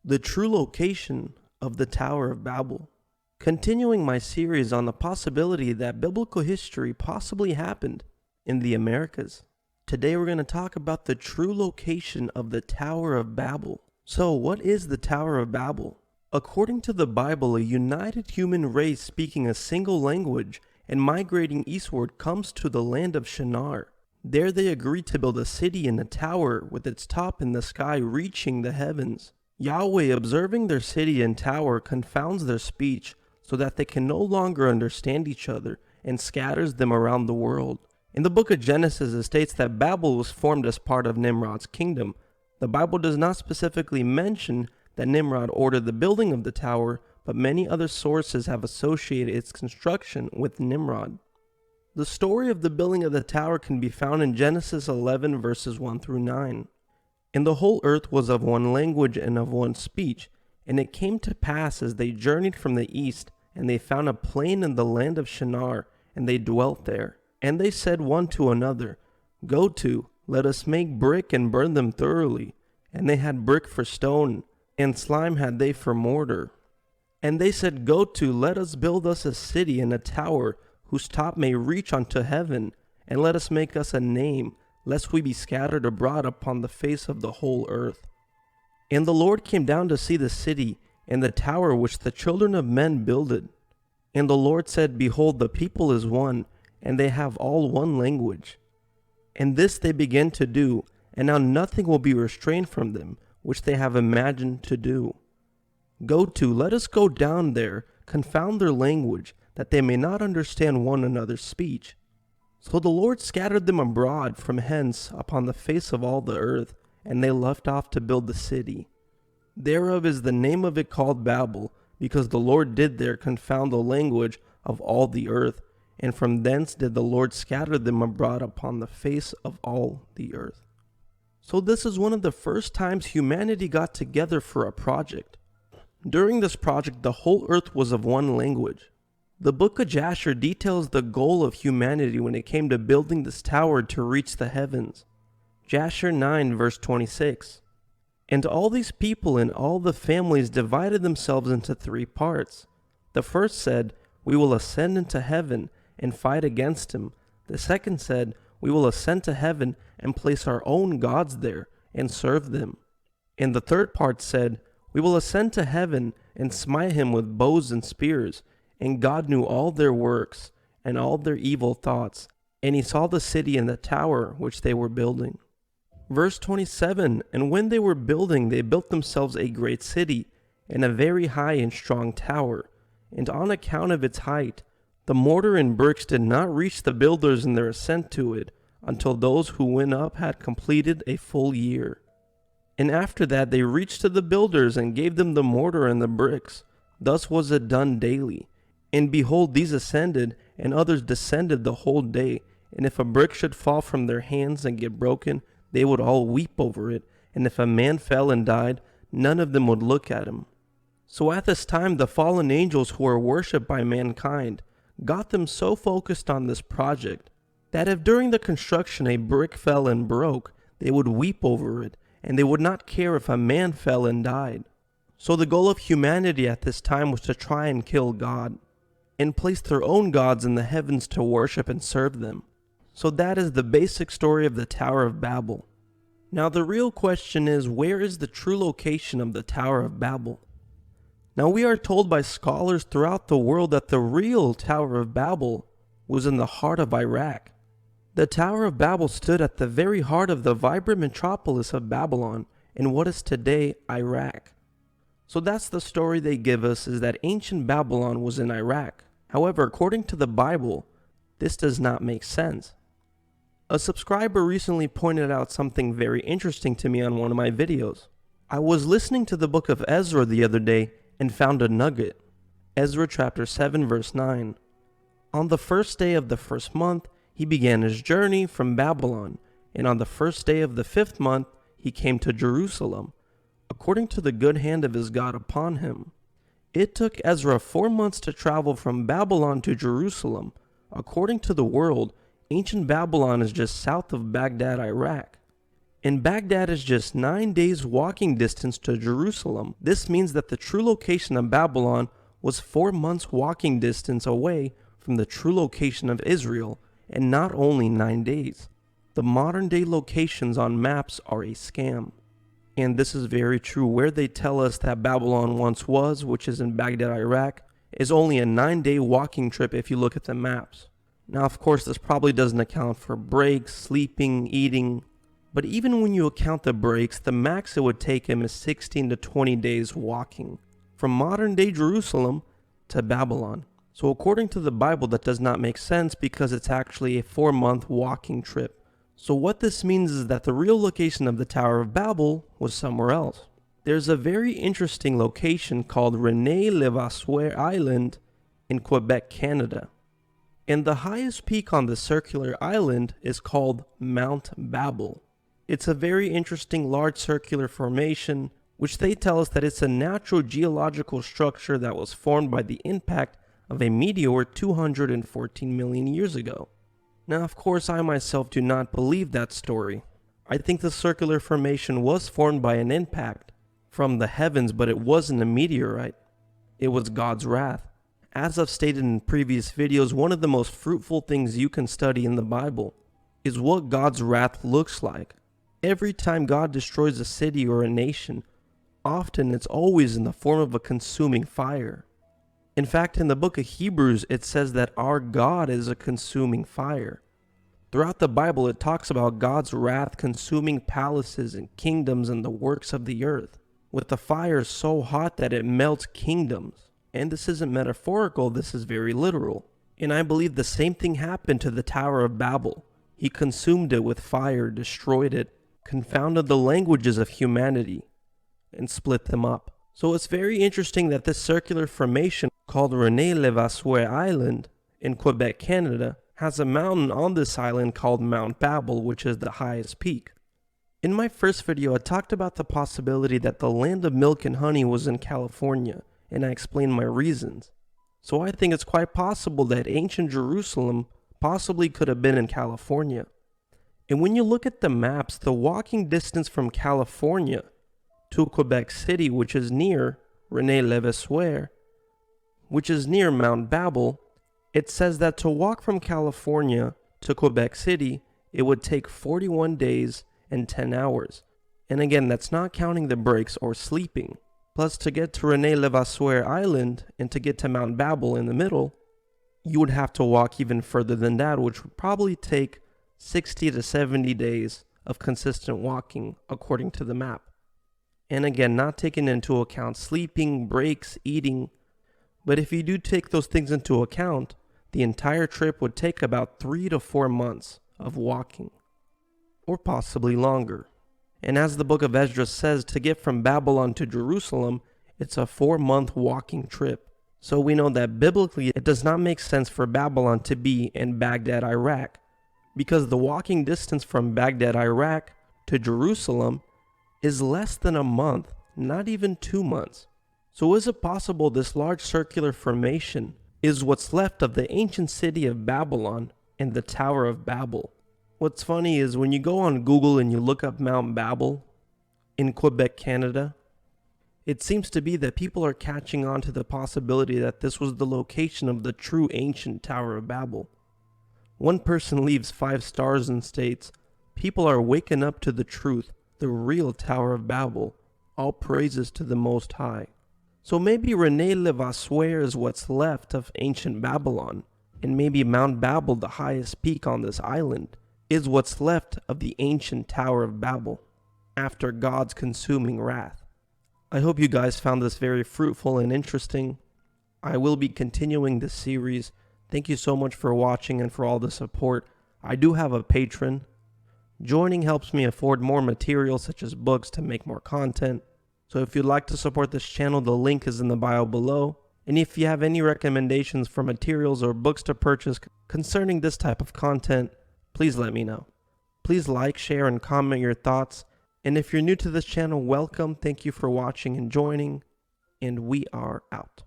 The true location of the Tower of Babel. Continuing my series on the possibility that biblical history possibly happened in the Americas. Today we're going to talk about the true location of the Tower of Babel. So what is the Tower of Babel? According to the Bible, a united human race speaking a single language and migrating eastward comes to the land of Shinar. There they agree to build a city and a tower with its top in the sky reaching the heavens. Yahweh, observing their city and tower, confounds their speech so that they can no longer understand each other and scatters them around the world. In the book of Genesis, it states that Babel was formed as part of Nimrod's kingdom. The Bible does not specifically mention that Nimrod ordered the building of the tower, but many other sources have associated its construction with Nimrod. The story of the building of the tower can be found in Genesis 11 verses 1 through 9. And the whole earth was of one language and of one speech. And it came to pass as they journeyed from the east, and they found a plain in the land of Shinar, and they dwelt there. And they said one to another, Go to, let us make brick and burn them thoroughly. And they had brick for stone, and slime had they for mortar. And they said, Go to, let us build us a city and a tower, whose top may reach unto heaven, and let us make us a name, lest we be scattered abroad upon the face of the whole earth. And the Lord came down to see the city, and the tower which the children of men builded. And the Lord said, Behold, the people is one, and they have all one language. And this they began to do, and now nothing will be restrained from them, which they have imagined to do. Go to, let us go down there, confound their language, that they may not understand one another's speech. So the Lord scattered them abroad from hence upon the face of all the earth, and they left off to build the city. Thereof is the name of it called Babel, because the Lord did there confound the language of all the earth, and from thence did the Lord scatter them abroad upon the face of all the earth. So this is one of the first times humanity got together for a project. During this project, the whole earth was of one language. The book of Jasher details the goal of humanity when it came to building this tower to reach the heavens. Jasher 9 verse 26. And all these people and all the families divided themselves into three parts. The first said, We will ascend into heaven and fight against him. The second said, We will ascend to heaven and place our own gods there and serve them. And the third part said, We will ascend to heaven and smite him with bows and spears. And God knew all their works and all their evil thoughts, and he saw the city and the tower which they were building. Verse 27, And when they were building, they built themselves a great city, and a very high and strong tower. And on account of its height, the mortar and bricks did not reach the builders in their ascent to it, until those who went up had completed a full year. And after that they reached to the builders and gave them the mortar and the bricks. Thus was it done daily. And behold, these ascended, and others descended the whole day. And if a brick should fall from their hands and get broken, they would all weep over it. And if a man fell and died, none of them would look at him. So at this time the fallen angels who were worshipped by mankind got them so focused on this project that if during the construction a brick fell and broke, they would weep over it, and they would not care if a man fell and died. So the goal of humanity at this time was to try and kill God, and place their own gods in the heavens to worship and serve them. So that is the basic story of the Tower of Babel. Now the real question is, where is the true location of the Tower of Babel? Now we are told by scholars throughout the world that the real Tower of Babel was in the heart of Iraq. The Tower of Babel stood at the very heart of the vibrant metropolis of Babylon in what is today Iraq. So that's the story they give us, is that ancient Babylon was in Iraq. However, according to the Bible, this does not make sense. A subscriber recently pointed out something very interesting to me on one of my videos. I was listening to the book of Ezra the other day and found a nugget. Ezra chapter 7 verse 9. On the first day of the first month, he began his journey from Babylon, and on the first day of the 5th month, he came to Jerusalem, according to the good hand of his God upon him. It took Ezra 4 months to travel from Babylon to Jerusalem. According to the world, ancient Babylon is just south of Baghdad, Iraq. And Baghdad is just 9 days walking distance to Jerusalem. This means that the true location of Babylon was 4 months walking distance away from the true location of Israel, and not only 9 days. The modern day locations on maps are a scam. And this is very true. Where they tell us that Babylon once was, which is in Baghdad, Iraq, is only a 9-day walking trip if you look at the maps. Now, of course, this probably doesn't account for breaks, sleeping, eating, but even when you account the breaks, the max it would take him is 16 to 20 days walking from modern day Jerusalem to Babylon. So according to the Bible, that does not make sense because it's actually a 4-month walking trip. So what this means is that the real location of the Tower of Babel was somewhere else. There's a very interesting location called Rennes-Levasseur Island in Quebec, Canada. And the highest peak on the circular island is called Mount Bábel. It's a very interesting large circular formation, which they tell us that it's a natural geological structure that was formed by the impact of a meteor 214 million years ago. Now, of course, I myself do not believe that story. I think the circular formation was formed by an impact from the heavens, but it wasn't a meteorite. It was God's wrath. As I've stated in previous videos, one of the most fruitful things you can study in the Bible is what God's wrath looks like. Every time God destroys a city or a nation, often it's always in the form of a consuming fire. In fact, in the book of Hebrews, it says that our God is a consuming fire. Throughout the Bible, it talks about God's wrath consuming palaces and kingdoms and the works of the earth, with the fire so hot that it melts kingdoms. And this isn't metaphorical, this is very literal. And I believe the same thing happened to the Tower of Babel. He consumed it with fire, destroyed it, confounded the languages of humanity, and split them up. So it's very interesting that this circular formation called Rennes-Levasseur Island in Quebec, Canada, has a mountain on this island called Mount Bábel, which is the highest peak. In my first video, I talked about the possibility that the land of milk and honey was in California, and I explained my reasons. So I think it's quite possible that ancient Jerusalem possibly could have been in California. And when you look at the maps, the walking distance from California to Quebec City, which is near Rennes-Levasseur, which is near Mount Bábel, it says that to walk from California to Quebec City, it would take 41 days and 10 hours. And again, that's not counting the breaks or sleeping. Plus, to get to Rennes-Levasseur Island and to get to Mount Bábel in the middle, you would have to walk even further than that, which would probably take 60 to 70 days of consistent walking according to the map. And again, not taking into account sleeping, breaks, eating. But if you do take those things into account, the entire trip would take about 3 to 4 months of walking, or possibly longer. And as the book of Esdras says, to get from Babylon to Jerusalem, it's a 4-month walking trip. So we know that biblically it does not make sense for Babylon to be in Baghdad, Iraq, because the walking distance from Baghdad, Iraq to Jerusalem is less than a month, not even 2 months. So is it possible this large circular formation is what's left of the ancient city of Babylon and the Tower of Babel? What's funny is when you go on Google and you look up Mount Bábel in Quebec, Canada, it seems to be that people are catching on to the possibility that this was the location of the true ancient Tower of Babel. One person leaves 5 stars and states, "People are waking up to the truth, the real Tower of Babel. All praises to the Most High." So maybe Rennes-Levasseur is what's left of ancient Babylon, and maybe Mount Bábel, the highest peak on this island, is what's left of the ancient Tower of Babel after God's consuming wrath. I hope you guys found this very fruitful and interesting. I will be continuing this series. Thank you so much for watching and for all the support. I do have a Patreon. Joining helps me afford more material such as books to make more content. So if you'd like to support this channel, the link is in the bio below. And if you have any recommendations for materials or books to purchase concerning this type of content, please let me know. Please like, share, and comment your thoughts. And if you're new to this channel, welcome. Thank you for watching and joining. And we are out.